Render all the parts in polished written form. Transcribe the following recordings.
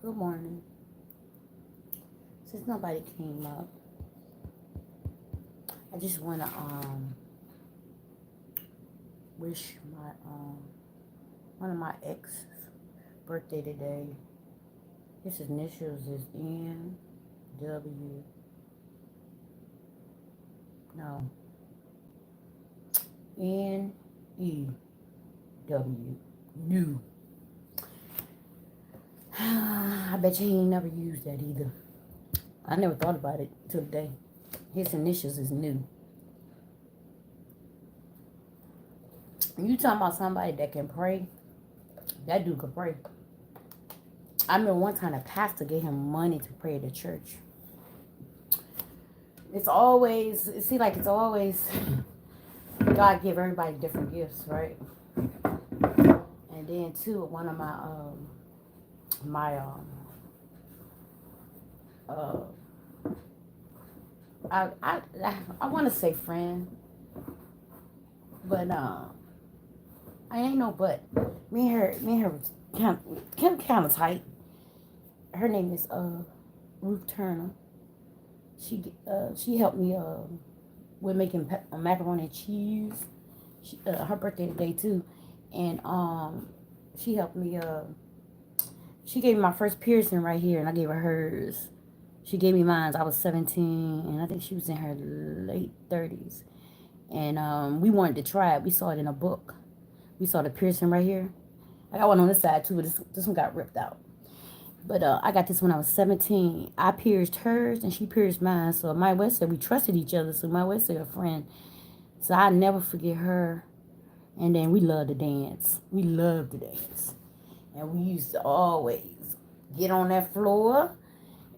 Good morning. Since nobody came up, I just wanna wish my one of my ex's birthday today. His initials is N W no N-E-W. New. I bet you he ain't never used that either. I never thought about it till today. His initials is new. You talking about somebody that can pray? That dude can pray. I remember one time a pastor gave him money to pray at the church. It's always, it's always God give everybody different gifts, right? And then too, one of my uh I want to say friend, but I ain't no but. Me and her was kind of tight. Her name is Ruth Turner. She helped me with making macaroni and cheese. Her birthday today too, and she helped me. She gave me my first piercing right here, and I gave her hers. She gave me mine. I was 17, and I think she was in her late 30s. And we wanted to try it. We saw it in a book. We saw the piercing right here. I got one on this side too, but this one got ripped out. But I got this when I was 17. I pierced hers and she pierced mine. So my West said we trusted each other. So my West said a friend. So I never forget her. And then we loved to dance. We loved to dance. And we used to always get on that floor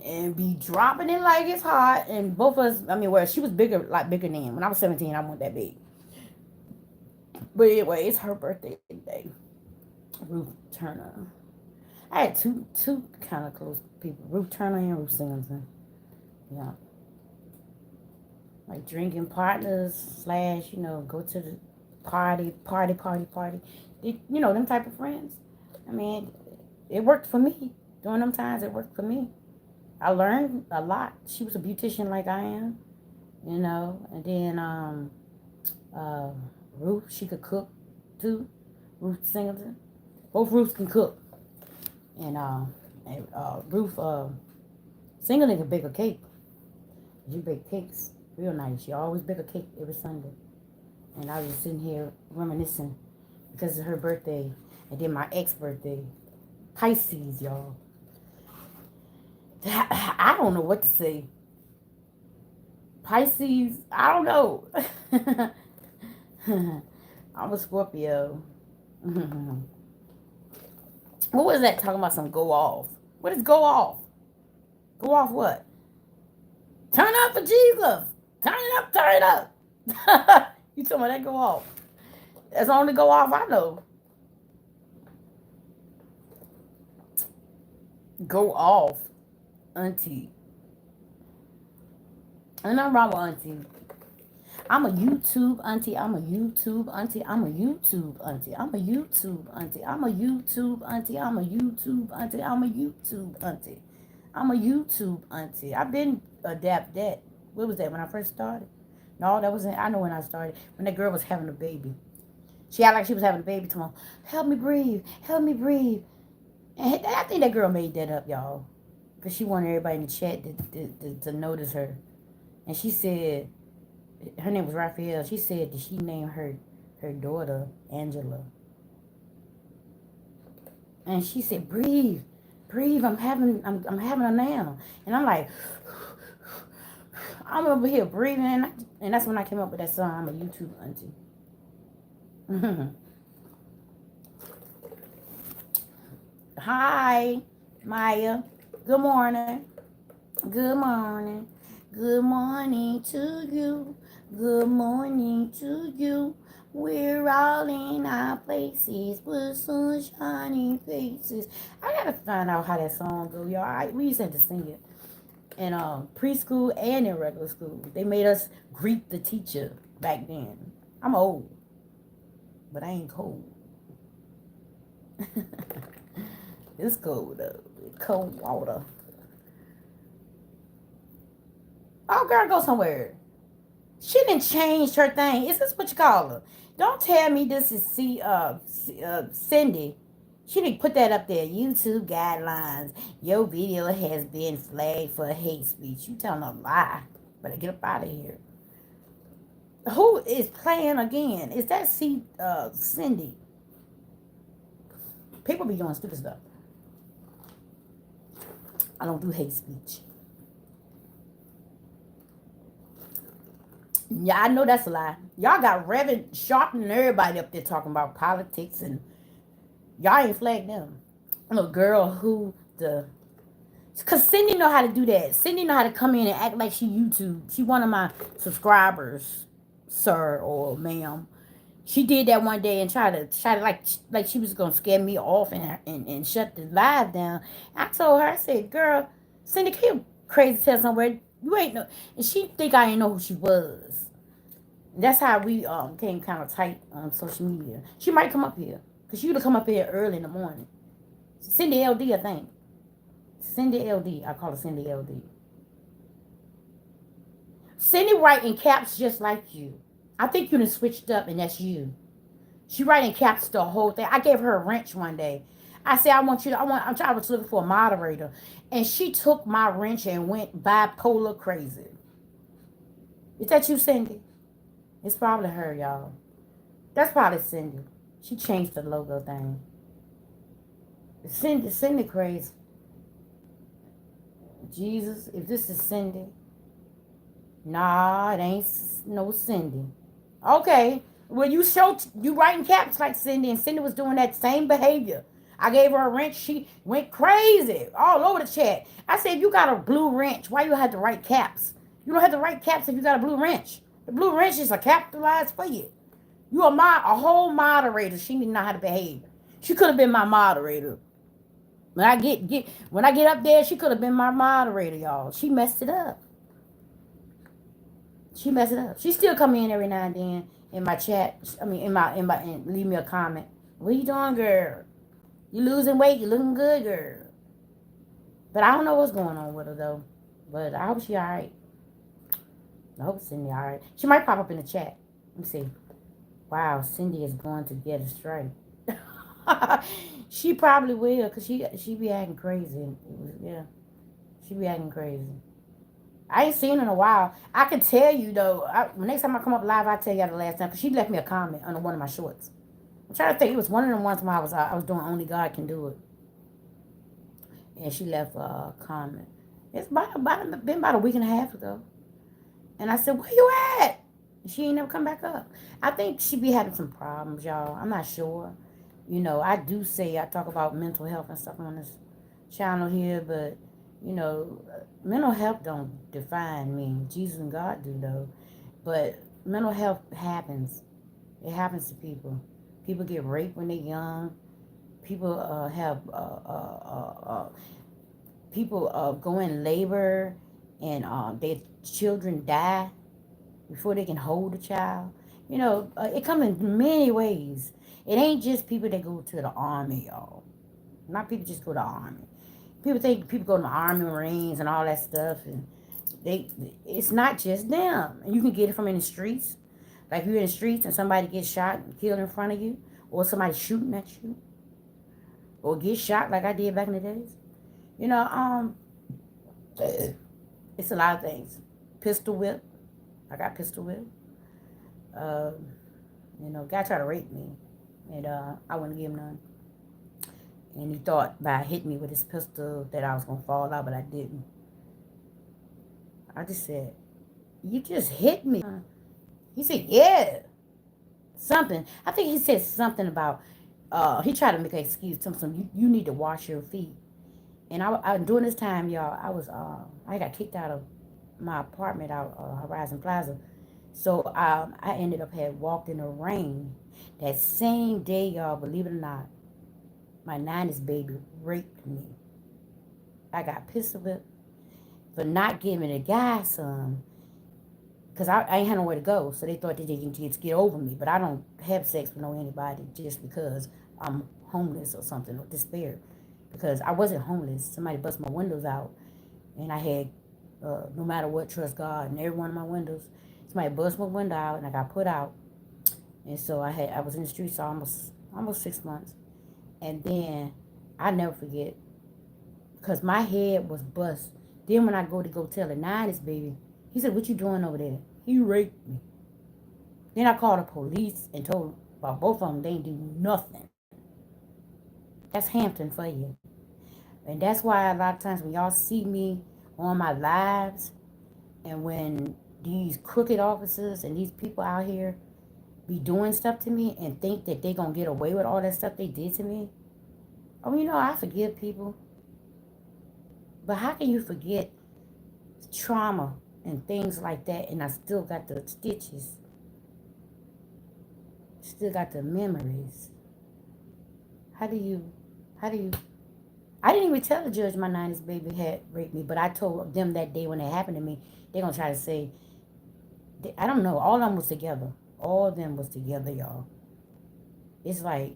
and be dropping it like it's hot. And both of us, well, she was bigger, like bigger than. When I was 17, I wasn't that big. But anyway, it's her birthday today. Ruth Turner. I had two kind of close people, Ruth Turner and Ruth Singleton. Yeah. Like drinking partners / go to the party. Them type of friends. It worked for me. During them times, it worked for me. I learned a lot. She was a beautician like I am, and then Ruth, she could cook too. Ruth Singleton. Both Ruths can cook. And Ruth Singleton could bake a cake. She baked cakes real nice. She always bake a cake every Sunday. And I was just sitting here reminiscing because it's her birthday. And then my ex birthday. Pisces, y'all. I don't know what to say. Pisces, I don't know. I'm a Scorpio. What was that talking about? Some go off. What is go off? Go off what? Turn up for Jesus. Turn it up, turn it up. You talking about that go off? That's the only go off I know. Go off, auntie. And I'm wrong with auntie. I'm a YouTube auntie. I'm a YouTube auntie. I'm a YouTube auntie. I'm a YouTube auntie. I'm a YouTube auntie. I'm a YouTube auntie. I'm a YouTube auntie. I'm a YouTube auntie. I've been adapt that. What was that when I first started? No, that wasn't. I know when I started. When that girl was having a baby. She acted like she was having a baby. Tomorrow, help me breathe. Help me breathe. And I think that girl made that up, y'all, because she wanted everybody in the chat to notice her. And she said, her name was Raphael. She said that she named her daughter Angela. And she said, breathe, breathe. I'm having her now. And I'm like, I'm over here breathing. And that's when I came up with that song. I'm a YouTube auntie. Hi, Maya. Good morning. Good morning. Good morning to you. Good morning to you. We're all in our places with sunshiny faces. I gotta find out how that song go, y'all. We used to have to sing it in preschool and in regular school. They made us greet the teacher back then. I'm old, but I ain't cold. It's cold though. cold water. Oh, girl, go somewhere. She didn't change her thing. Is this what you call her? Don't tell me this is Cindy. She didn't put that up there. YouTube guidelines. Your video has been flagged for hate speech. You telling a lie. Better get up out of here. Who is playing again? Is that Cindy? People be doing stupid stuff. I don't do hate speech. Yeah, I know that's a lie. Y'all got Reverend Sharp and everybody up there talking about politics, and y'all ain't flagged them. A little girl who cause Cindy know how to do that. Cindy know how to come in and act like she YouTube. She one of my subscribers, sir or ma'am. She did that one day and tried to like she was gonna scare me off and shut the live down. I told her, I said, girl, Cindy, can you crazy tell somewhere you ain't no, and she think I ain't know who she was. That's how we came kind of tight on social media. She might come up here because she would have come up here early in the morning. Cindy LD, I think. Cindy LD, I call her Cindy LD. Cindy write in caps just like you. I think you done switched up and that's you. She write in caps the whole thing. I gave her a wrench one day. I said, I was looking for a moderator. And she took my wrench and went bipolar crazy. Is that you, Cindy? It's probably her, y'all. That's probably Cindy. She changed the logo thing. Cindy crazy. Jesus, if this is Cindy. Nah, it ain't no Cindy. Okay. Well, you writing caps like Cindy, and Cindy was doing that same behavior. I gave her a wrench. She went crazy all over the chat. I said, you got a blue wrench. Why you have to write caps? You don't have to write caps if you got a blue wrench. The blue wrench is a capitalized for you. You are a whole moderator. She didn't know how to behave. She could have been my moderator. When I get up there, she could have been my moderator, y'all. She messed it up. She still come in every now and then in my chat. I mean, and leave me a comment. What you doing, girl? You losing weight? You looking good, girl? But I don't know what's going on with her though. But I hope she all right. I hope Cindy all right. She might pop up in the chat. Let me see. Wow, Cindy is going to get it straight. She probably will, cause she be acting crazy. Yeah, she be acting crazy. I ain't seen her in a while. I can tell you though. Next time I come up live, I'll tell y'all the last time. Cause she left me a comment under one of my shorts. I'm trying to think. It was one of them ones when I was doing Only God Can Do It, and she left a comment. It's been about a week and a half ago. And I said, where you at? She ain't never come back up. I think she be having some problems, y'all. I'm not sure. You know, I talk about mental health and stuff on this channel here, but, you know, mental health don't define me. Jesus and God do, though. But mental health happens. It happens to people. People get raped when they're young. People people go in labor and their children die before they can hold a child. You know, it comes in many ways. It ain't just people that go to the army, y'all. Not people just go to the army. People think people go to the army, Marines, and all that stuff, and it's not just them. And you can get it from in the streets. Like you're in the streets and somebody gets shot and killed in front of you, or somebody shooting at you, or get shot like I did back in the days. You know, it's a lot of things. Pistol whip. I got pistol whip. You know, guy tried to rape me, and I wouldn't give him none. And he thought by hitting me with his pistol that I was gonna fall out, but I didn't. I just said, "You just hit me." He said, "Yeah." Something. I think he said something about. He tried to make an excuse. Something. You need to wash your feet. And during this time, y'all, I got kicked out of my apartment out Horizon Plaza. So I ended up had walked in the rain that same day, y'all. Believe it or not, my 90s baby raped me. I got pissed with it for not giving the guy some, because I ain't had nowhere to go. So they thought that they can just get over me. But I don't have sex with anybody just because I'm homeless or something or despair. because I wasn't homeless. Somebody bust my windows out, and I had, no matter what, trust God in every one of my windows. Somebody bust my window out, and I got put out, and so I was in the streets almost 6 months, and then I never forget because my head was bust. Then when I go tell the 90s baby, he said, "What you doing over there?" He raped me. Then I called the police and told about both of them. They ain't do nothing. That's Hampton for you. And that's why a lot of times when y'all see me on my lives and when these crooked officers and these people out here be doing stuff to me and think that they gonna get away with all that stuff they did to me. Oh, I forgive people. But how can you forget trauma and things like that and I still got the stitches? Still got the memories. How do you I didn't even tell the judge my 90s baby had raped me, but I told them that day when it happened to me, they're going to try to say, I don't know, all of them was together. All of them was together, y'all. It's like,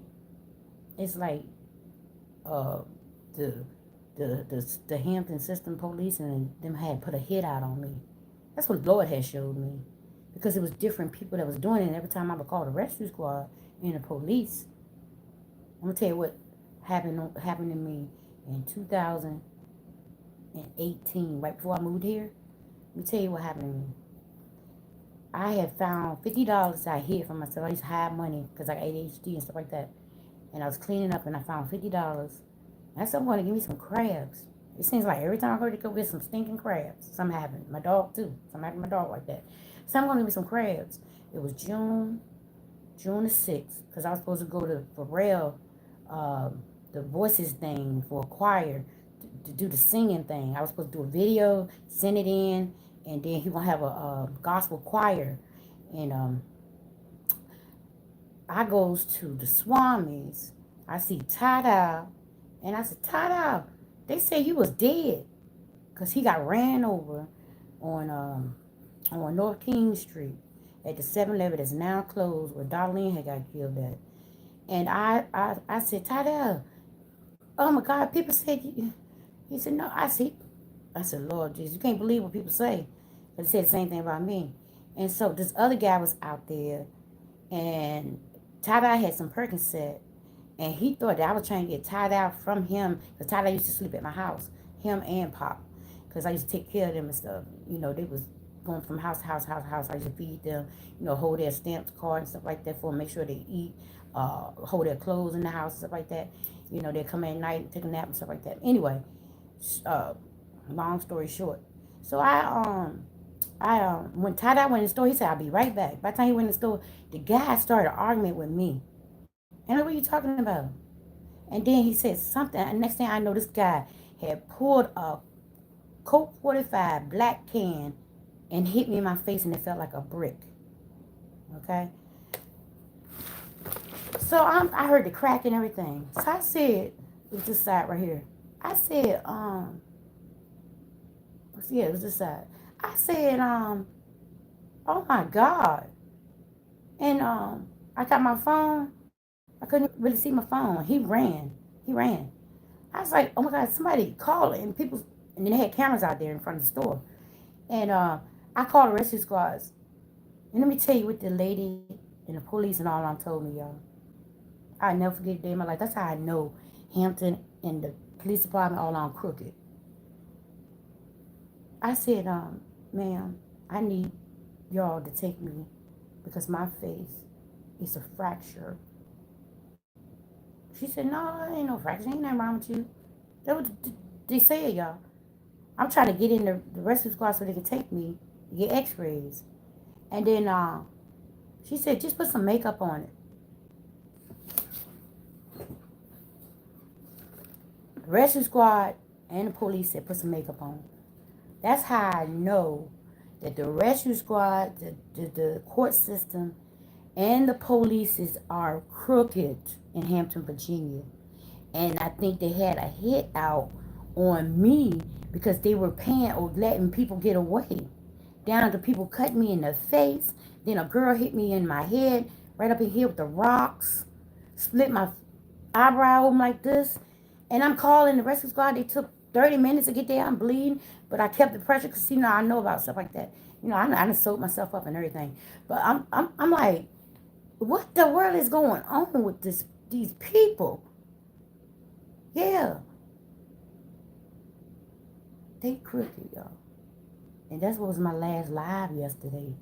it's like, uh, the, the Hampton System Police and them had put a hit out on me. That's what Lord had showed me. Because it was different people that was doing it, and every time I would call the rescue squad and the police, I'm going to tell you what happened to me in 2018, right before I moved here. Let me tell you what happened to me. I had found $50 I hid from myself. I used to hide money because I got ADHD and stuff like that. And I was cleaning up and I found $50. And I said, I'm going to give me some crabs. It seems like every time I go to go get some stinking crabs, something happened. My dog too. Something happened to my dog like that. So I'm going to give me some crabs. It was June the 6th, because I was supposed to go to Pharrell, the voices thing for a choir to do the singing thing. I was supposed to do a video, send it in, and then he gonna have a gospel choir. And I goes to the Swamis. I see Tada, and I said, Tada, they say you was dead, cause he got ran over on North King Street at the 7-Eleven that's now closed, where Darlene had got killed at. And I said, Tada, oh my God, people said you. He said, no, I see. I said, Lord Jesus, you can't believe what people say. But they said the same thing about me. And so this other guy was out there, and Tada had some Percocet, and he thought that I was trying to get Tada from him, because Tada used to sleep at my house, him and Pop, because I used to take care of them and stuff. They was going from house to house, house to house. I used to feed them, hold their stamps, cards, and stuff like that for them, make sure they eat, hold their clothes in the house, stuff like that. They come at night, take a nap and stuff like that. Anyway, long story short. So when Tada went in the store, he said, I'll be right back. By the time he went in the store, the guy started an argument with me. And what are you talking about? And then he said something. And next thing I know, this guy had pulled a Coke 45 black can and hit me in my face, and it felt like a brick. Okay? So I heard the crack and everything. So I said, it was this side right here. I said, yeah, it was this side. I said, oh my God. And I got my phone. I couldn't really see my phone. He ran. I was like, oh my God, somebody called. And and then they had cameras out there in front of the store. And I called the rescue squads. And let me tell you what the lady and the police and all them told me, y'all. I never forget a day in my life. That's how I know Hampton and the police department all on crooked. I said, ma'am, I need y'all to take me because my face is a fracture. She said, no, ain't no fracture. Ain't nothing wrong with you. That was they said, y'all. I'm trying to get in the rescue squad so they can take me to get x-rays. And then she said, just put some makeup on it. The rescue squad and the police said, put some makeup on it. That's how I know that the rescue squad, the court system, and the police are crooked in Hampton, Virginia. And I think they had a hit out on me because they were paying or letting people get away. Down to people cutting me in the face. Then a girl hit me in my head, right up in here with the rocks. Split my eyebrow open like this. And I'm calling the rescue squad. They took 30 minutes to get there. I'm bleeding, but I kept the pressure because, I know about stuff like that. I done soaked myself up and everything. But I'm like, what the world is going on with these people? Yeah, they crooked, y'all. And that's what was my last live yesterday.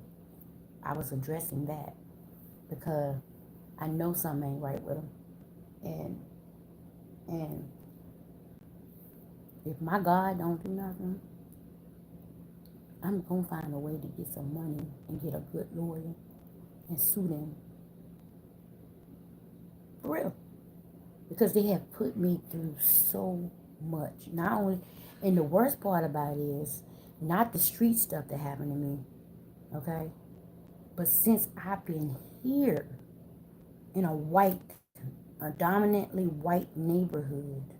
I was addressing that because I know something ain't right with them. And and if my God don't do nothing, I'm gonna find a way to get some money and get a good lawyer and sue them for real. Because they have put me through so much. Not only, and the worst part about it is not the street stuff that happened to me, okay? But since I've been here in a dominantly white neighborhood,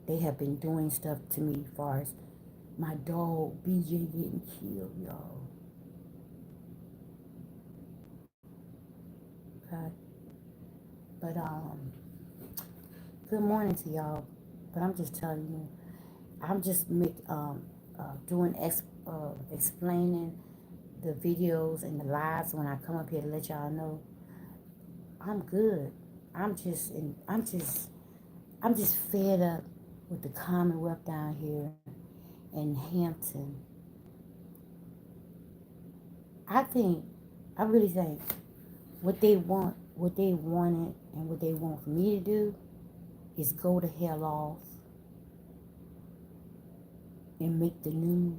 they have been doing stuff to me as far as my dog BJ getting killed, y'all. Okay? But good morning to y'all. But I'm just telling you, I'm just doing explaining the videos and the lives when I come up here to let y'all know I'm good. I'm just fed up with the Commonwealth down here in Hampton. I think, I really think what they wanted and what they want for me to do is go the hell off and make the news.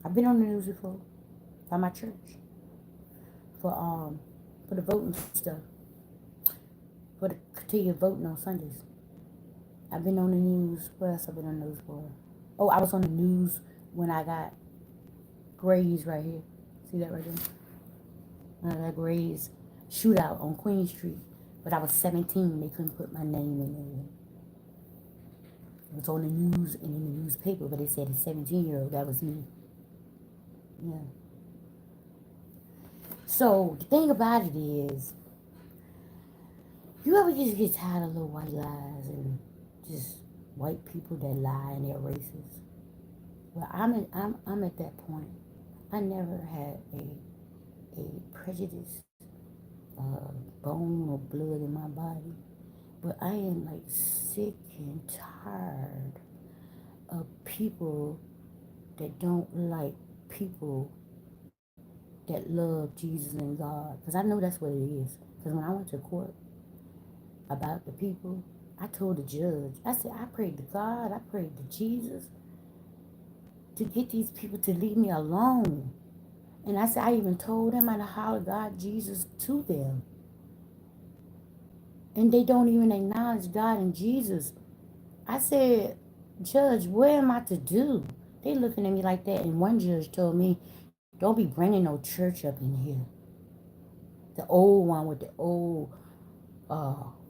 I've been on the news before by my church for the voting stuff, for the continued voting on Sundays. I've been on the news. What else I've been on the news for? Oh, I was on the news when I got Grays right here. See that right there? That Grays shootout on Queen Street. But I was 17. They couldn't put my name in there. It was on the news and in the newspaper, but they said a 17-year-old. That was me. Yeah. So the thing about it is, you ever just get tired of little white lies and just white people that lie and they're racist? Well, I'm at that point. I never had a prejudice, bone or blood in my body, but I am like sick and tired of people that don't like people that love Jesus and God, because I know that's what it is. Because when I went to court about the people, I told the judge, I said, I prayed to God, I prayed to Jesus to get these people to leave me alone. And I said, I even told them I hollered God, Jesus to them. And they don't even acknowledge God and Jesus. I said, Judge, what am I to do? They looking at me like that. And one judge told me, don't be bringing no church up in here. The old one with the old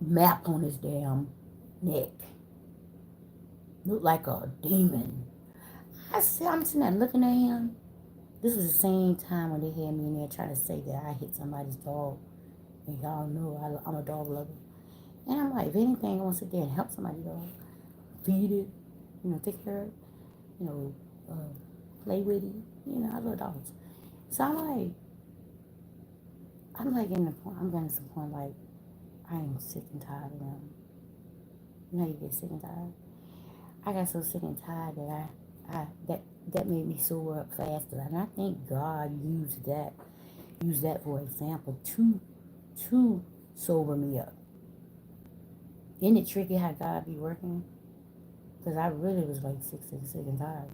map on his damn neck. Looked like a demon. I said, I'm sitting there looking at him. This was the same time when they had me in there trying to say that I hit somebody's dog. And y'all know I'm a dog lover. And I'm like, if anything, I want to sit there and help somebody dog. Feed it, take care of it, you know, play with it. I love dogs. So I'm like in the point, I'm getting to the point like, I am sick and tired of them. You know how you get sick and tired? I got so sick and tired that that made me sober up faster. And I think God used that for example to sober me up. Isn't it tricky how God be working? Because I really was like sick and tired.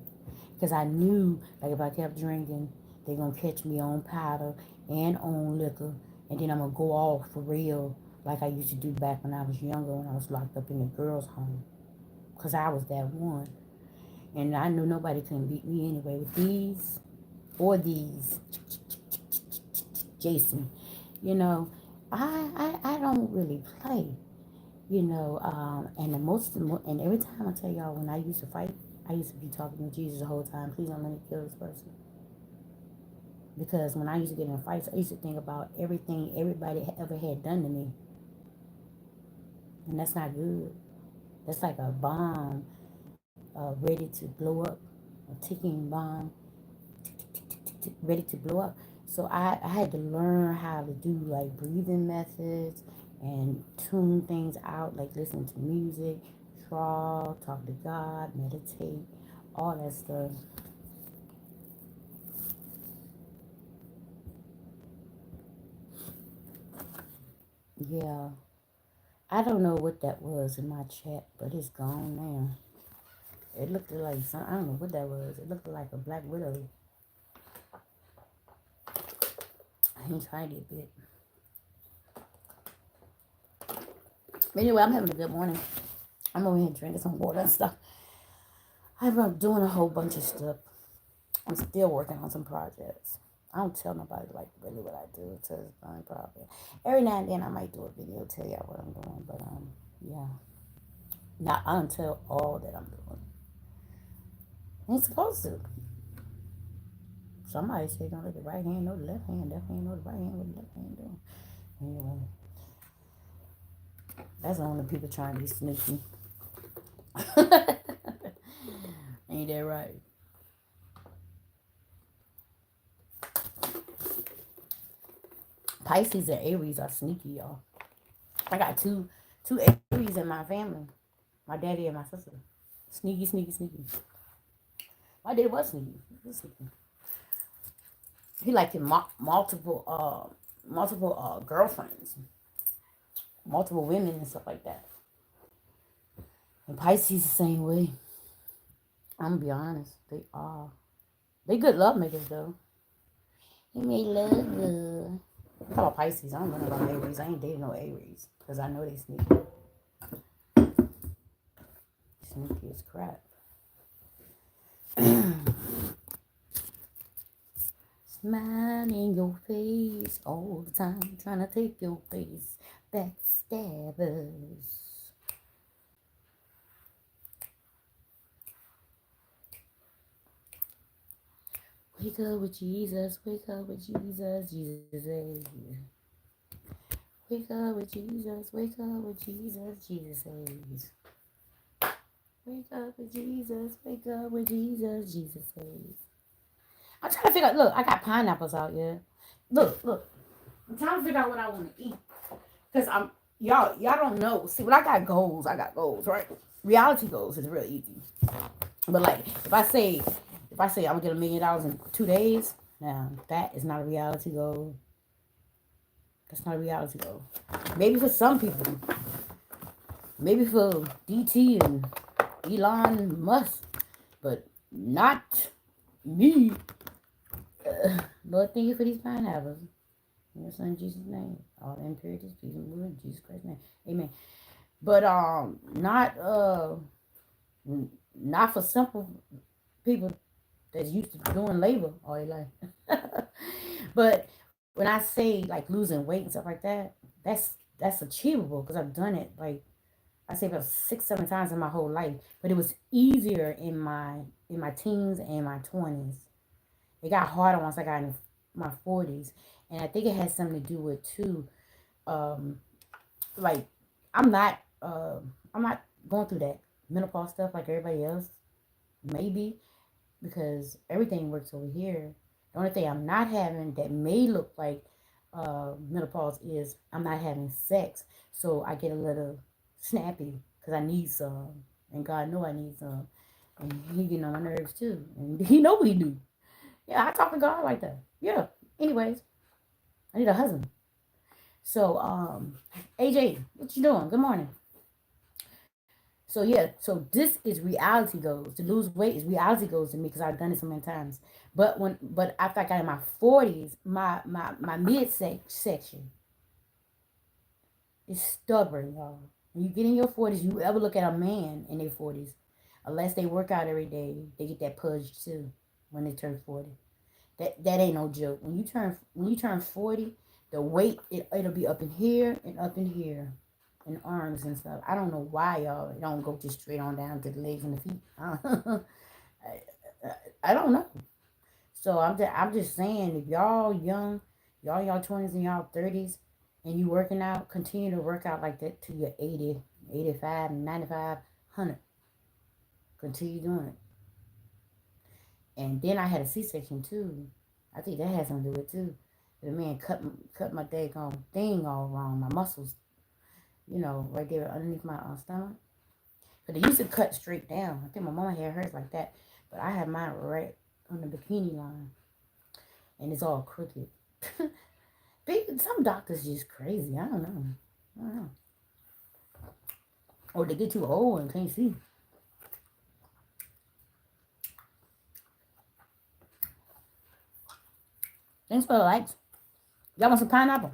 Because I knew, like, if I kept drinking, they're going to catch me on powder and on liquor. And then I'm going to go off for real, like I used to do back when I was younger, when I was locked up in the girls' home. Because I was that one. And I knew nobody couldn't beat me anyway with these or these. Jason, I don't really play. And every time I tell y'all, when I used to fight, I used to be talking to Jesus the whole time. Please don't let me kill this person. Because when I used to get in fights, I used to think about everything everybody ever had done to me. and that's not good. That's like a bomb ready to blow up, a ticking bomb ready to blow up. So I had to learn how to do like breathing methods and tune things out, like listen to music, draw, talk to God, meditate, all that stuff. Yeah, I don't know what that was in my chat, but it's gone now. It looked like some, I don't know what that was. It looked like a black widow. I ain't tried it yet. But anyway, I'm having a good morning. I'm over here drinking some water and stuff. I've been doing a whole bunch of stuff. I'm still working on some projects. I don't tell nobody like really what I do. It's my problem. Every now and then I might do a video, tell y'all what I'm doing, but yeah, not until all that I'm doing. Ain't supposed to. Somebody say don't let the right hand know the left hand, left hand know the right hand, what the left hand doing. Anyway, that's only people trying to be sneaky. Ain't that right? Pisces and Aries are sneaky, y'all. I got two Aries in my family. My daddy and my sister. Sneaky, sneaky, sneaky. My daddy was sneaky. He was sneaky. He liked him multiple girlfriends, multiple women and stuff like that. And Pisces the same way. I'm gonna be honest, they are. They good love makers though. They make love good. I'm talking about Pisces. I don't know about Aries. I ain't dating no Aries because I know they sneaky. Sneaky as crap. Smile in your face all the time, trying to take your place. Backstabbers. Wake up with Jesus, wake up with Jesus, Jesus saves you. Wake up with Jesus, wake up with Jesus, Jesus saves. Wake up with Jesus, wake up with Jesus, Jesus saves. I'm trying to figure out, look, I got pineapples out here. Look. I'm trying to figure out what I want to eat. Because y'all don't know. See, when I got goals, right? Reality goals is real easy. But like if I say I'm gonna get $1 million in 2 days, now that is not a reality goal. That's not a reality goal. Maybe for some people. Maybe for DT and Elon Musk. But not me. Lord, thank you for these pineapples. In your son Jesus' name. All the impurities, please remove in Jesus Christ's name. Amen. But not for simple people that's used to doing labor all their life. But when I say like losing weight and stuff like that, that's achievable because I've done it like I say about 6, 7 times in my whole life. But it was easier in my teens and my 20s. It got harder once I got in my 40s, and I think it has something to do with too. Um, like I'm not I'm not going through that menopause stuff like everybody else. Maybe because everything works over here. The only thing I'm not having that may look like menopause is I'm not having sex. So I get a little snappy because I need some. And God know I need some. And he getting on my nerves too. And he know we do. Yeah, I talk to God like that. Yeah. Anyways, I need a husband. So, AJ, what you doing? Good morning. So yeah, so this is reality goals. To lose weight is reality goals to me because I've done it so many times. But after I got in my 40s, my section is stubborn, y'all. When you get in your 40s, you ever look at a man in their 40s, unless they work out every day, they get that pudge too when they turn 40. That ain't no joke. When you turn 40, the weight it'll be up in here and up in here, and arms and stuff. I don't know why y'all it don't go just straight on down to the legs and the feet. I don't know. So I'm just saying if y'all young, y'all 20s and y'all 30s, and you working out, continue to work out like that till you're 80 85, 95, 100. Continue doing it. And then I had a C-section too. I think that had something to do with it too. The man cut my daggone thing all wrong. My muscles, right there underneath my stomach. But they used to cut straight down. I think my mama had hers like that. But I had mine right on the bikini line. And it's all crooked. Some doctors just crazy. I don't know. Or they get too old and can't see. Thanks for the likes. Y'all want some pineapple?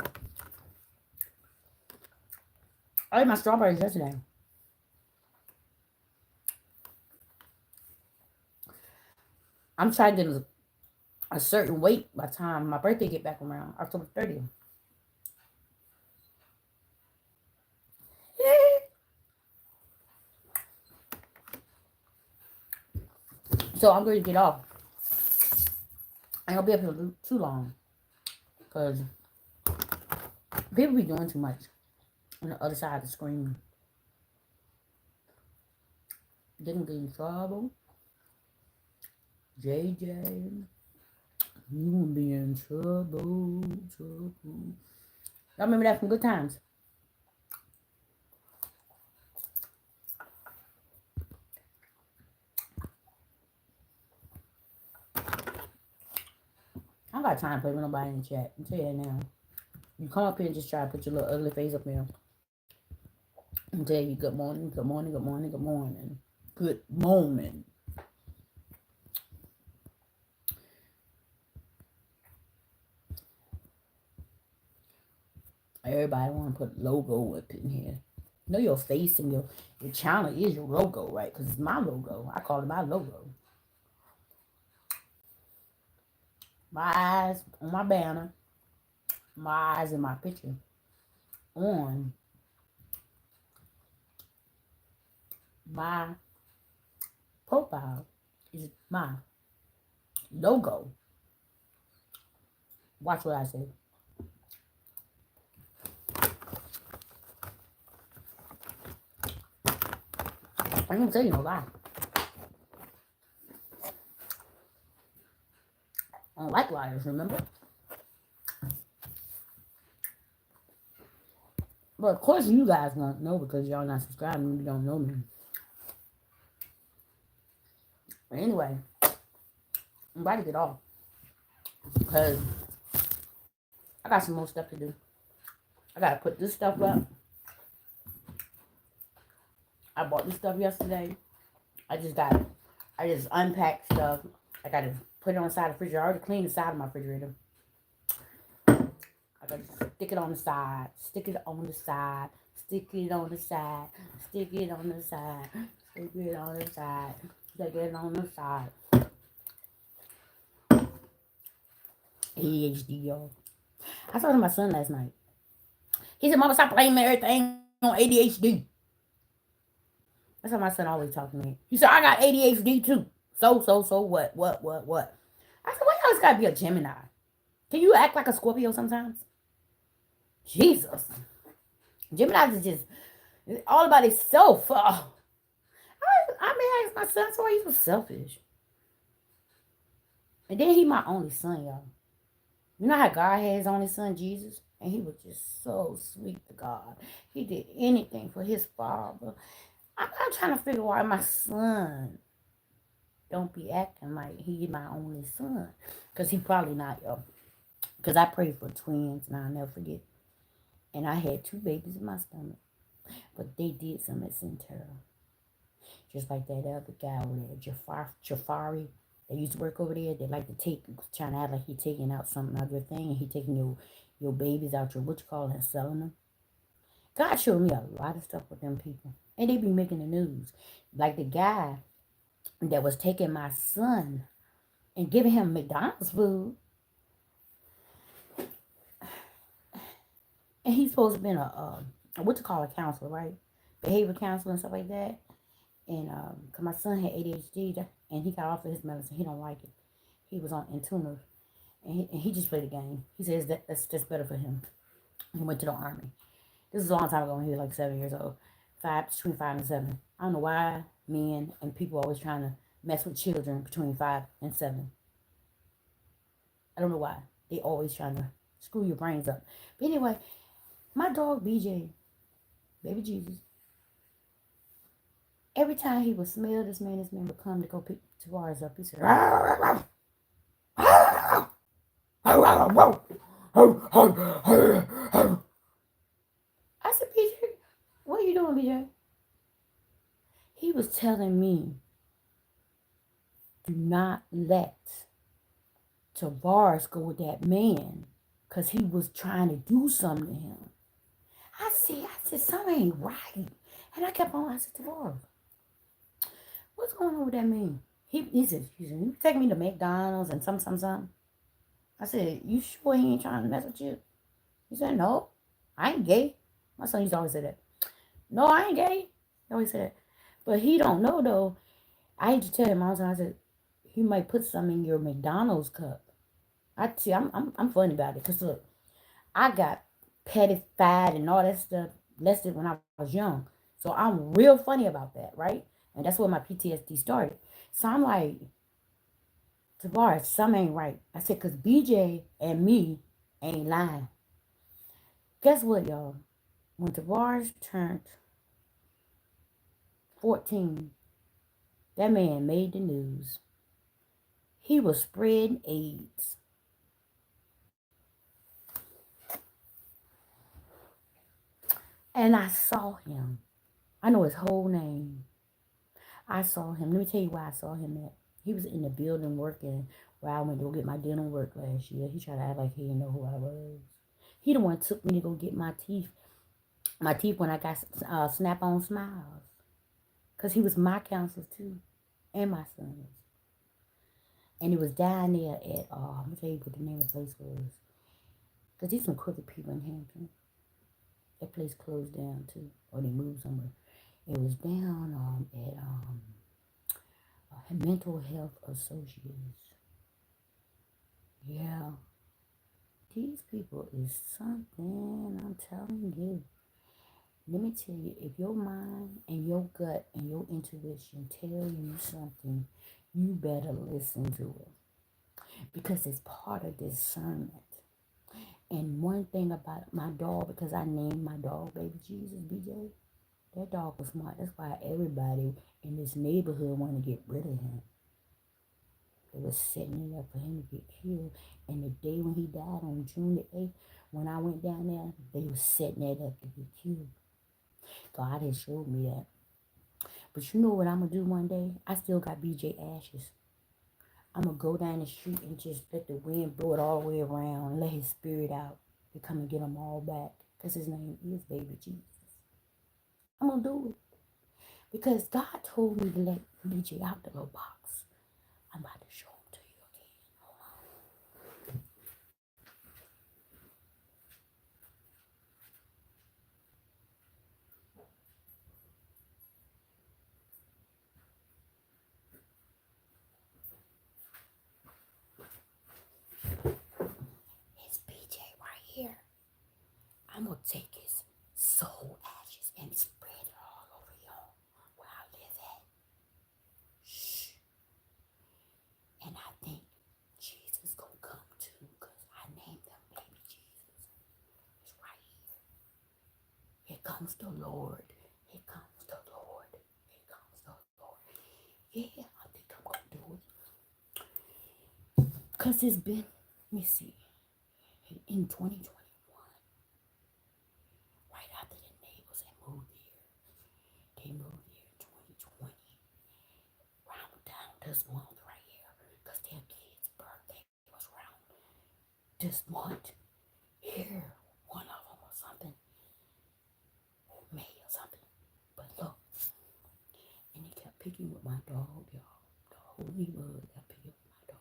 I ate my strawberries yesterday. I'm trying to get a certain weight by the time my birthday get back around October 30th. So I'm going to get off. I ain't gonna be up here too long. Because people be doing too much on the other side of the screen. They can get in trouble. JJ, you gonna be in trouble. Y'all remember that from Good Times? I don't got time to play with nobody in the chat. I'll tell you that now. You come up here and just try to put your little ugly face up there and tell you good morning, good morning, good morning, good morning. Good morning. Everybody want to put logo up in here. Your face and your channel is your logo, right? Because it's my logo. I call it my logo. My eyes on my banner. My eyes in my picture. On my profile is my logo. Watch what I say. I ain't gonna tell you no lie. I don't like liars, remember? But of course you guys won't know because y'all not subscribing and you don't know me. But anyway, I'm about to get off. Because I got some more stuff to do. I gotta put this stuff up. I bought this stuff yesterday. I just unpacked stuff. I gotta put it on the side of the refrigerator. I already cleaned the side of my refrigerator. I gotta stick it on the side. Stick it on the side. Stick it on the side. Stick it on the side. Stick it on the side. Stick it on the side. ADHD, y'all. I talked to my son last night. He said, Mama, stop blaming everything on ADHD. That's how my son always talks to me. He said, I got ADHD too. So what? I said, why you always gotta be a Gemini? Can you act like a Scorpio sometimes? Jesus. Geminis is just all about himself. I ask my son, so he's so selfish. And then he my only son, y'all. You know how God had his only son, Jesus? And he was just so sweet to God. He did anything for his father. I'm trying to figure why my son don't be acting like he my only son. Because he probably not, y'all. Because I prayed for twins, and I'll never forget. And I had 2 babies in my stomach. But they did something at Centera. Just like that other guy over there, Jafari. They used to work over there. They like to trying to act like he taking out something out of your thing. And he taking your babies out your, and selling them. God showed me a lot of stuff with them people. And they be making the news. Like the guy that was taking my son and giving him McDonald's food. And he's supposed to have been a counselor, right? Behavior counselor and stuff like that. And cause my son had ADHD and he got off of his medicine. He don't like it. He was on Intuner. And he just played the game. He says that's just better for him. He went to the Army. This is a long time ago when he was like 7 years old. between 5 and 7. I don't know why men and people are always trying to mess with children between 5 and 7. I don't know why. They always trying to screw your brains up. But anyway, my dog BJ, baby Jesus, every time he would smell this man would come to go pick Tavares up. He said, "Rawr, rawr, rawr, rawr." I said, BJ, what are you doing, BJ? He was telling me, do not let Tavares go with that man because he was trying to do something to him. I said, something ain't right. And I kept on, I said, Tavares, what's going on with that man? He said, you take me to McDonald's and some. I said, you sure he ain't trying to mess with you? He said, no, I ain't gay. My son used to always say that. No, I ain't gay. He always said that. But he don't know, though. I used to tell him all the time, I said, he might put some in your McDonald's cup. I'm funny about it. Because, look, I got petified and all that stuff lesson when I was young. So I'm real funny about that, right? And that's where my PTSD started. So I'm like, Tavares, something ain't right. I said, because BJ and me ain't lying. Guess what, y'all? When Tavares turned 14, that man made the news. He was spreading AIDS. And I saw him. I know his whole name. I saw him. Let me tell you why I saw him at. He was in the building working where I went to go get my dental work last year. He tried to act like he didn't know who I was. He the one took me to go get my teeth. My teeth when I got snap-on smiles. Because he was my counselor too. And my son's. And it was down there at, I'm going to tell you what the name of the place was. Because these some crooked people in Hampton. That place closed down too. Or they moved somewhere. It was down at Mental Health Associates. Yeah. These people is something, I'm telling you. Let me tell you, if your mind and your gut and your intuition tell you something, you better listen to it. Because it's part of discernment. And one thing about my dog, because I named my dog Baby Jesus, BJ, that dog was smart. That's why everybody in this neighborhood wanted to get rid of him. They was setting it up for him to get killed. And the day when he died on June the 8th, when I went down there, they was setting that up to get killed. God has showed me that. But you know what I'm going to do one day? I still got BJ ashes. I'm going to go down the street and just let the wind blow it all the way around and let his spirit out to come and get them all back. Because his name is Baby Jesus. I'm going to do it. Because God told me to let BJ out the little box. I'm about to show him to you again. Hold on. It's BJ right here. I'm going to take his soul ashes and spread it all over y'all where I live at. Shh. And I think Jesus gonna come too, because I named them Baby Jesus. It's right here. Here comes the Lord. Here comes the Lord. Here comes the Lord. Yeah, I think I'm gonna do it. Because it's been, let me see, in 2021, right after the neighbors had moved here, they moved here in 2020, around down this month right here, because their kid's birthday was around this month. Here, one of them or something, May or something. But look, and he kept picking with my dog, y'all. The whole neighborhood kept picking with my dog.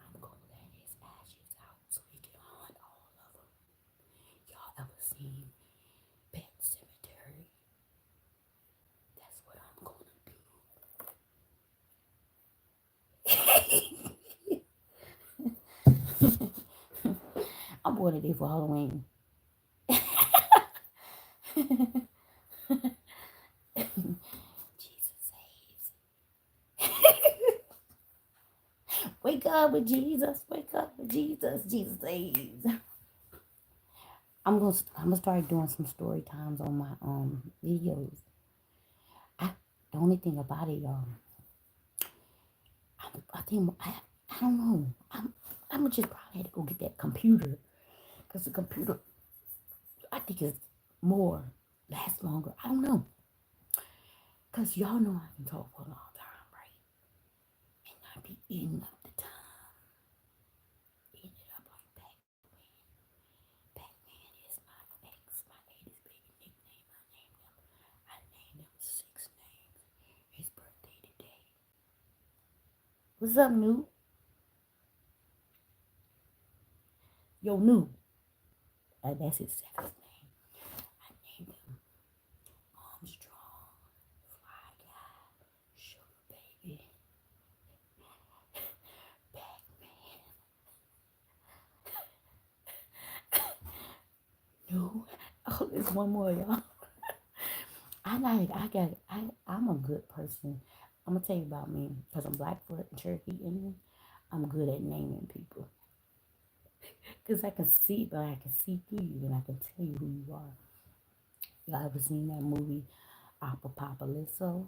I'm gonna let his ashes out so he can hunt all of them. Y'all ever seen Pet Cemetery? That's what I'm gonna do. one today for Halloween. Jesus saves. Wake up with Jesus. Wake up with Jesus. Jesus saves. I'm gonna start doing some story times on my videos. I the only thing about it, y'all, I think I don't know. I'm gonna just probably have to go get that computer because the computer I think is more lasts longer. I don't know because y'all know I can talk for a long time, right? And I be eating up the time, eating it up like Pac-Man. Pac-Man is my ex, my 80s baby nickname. I named him 6 names. His birthday today. What's up, New? Yo, New. That's his second name. I named him Armstrong, Fly Guy, Sugar Baby, Pac-Man. New. Oh, there's one more, y'all. I'm a good person. I'm gonna tell you about me because I'm Blackfoot and Cherokee Indian. I'm good at naming people because I can see, but I can see through you and I can tell you who you are. Y'all ever seen that movie Apopaliso?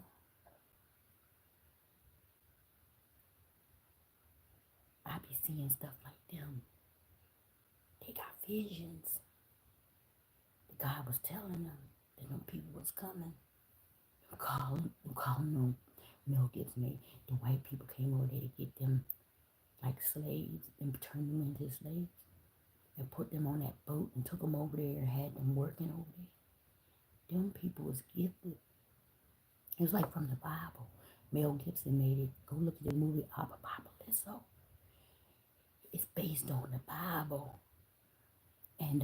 I be seeing stuff like them. They got visions. God was telling them that them people was coming. I'm calling them Mel Gibson. The white people came over there to get them like slaves and turned them into slaves and put them on that boat and took them over there and had them working over there. Them people was gifted. It was like from the Bible. Mel Gibson made it. Go look at the movie Apocalypse. It's based on the Bible. And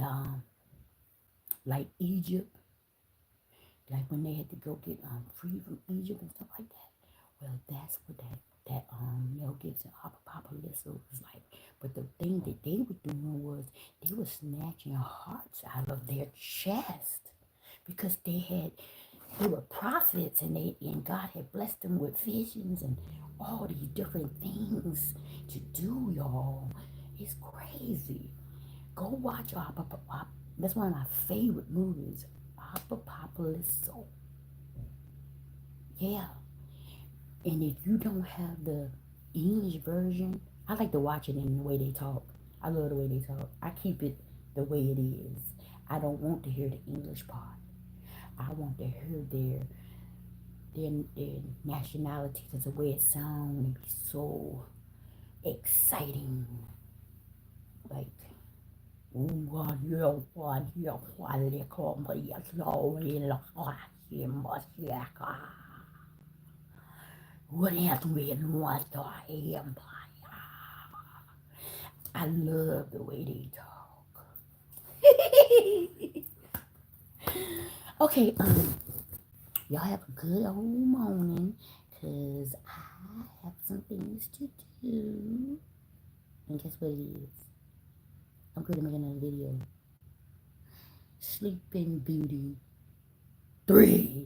like Egypt, like when they had to go get free from Egypt and stuff like that. Well, that's what that Mel Gibson Apocalypse was like. But the thing that they were doing was they were snatching hearts out of their chest because they were prophets and God had blessed them with visions and all these different things to do, y'all. It's crazy. Go watch that's one of my favorite movies, Apocalypse. Yeah. And if you don't have the English version, I like to watch it in the way they talk. I love the way they talk. I keep it the way it is. I don't want to hear the English part. I want to hear their nationality because the way it sounds and be so exciting. Like, I love the way they talk. Okay, y'all have a good old morning, cause I have some things to do. And guess what it is? I'm going to make another video. Sleeping Beauty 3.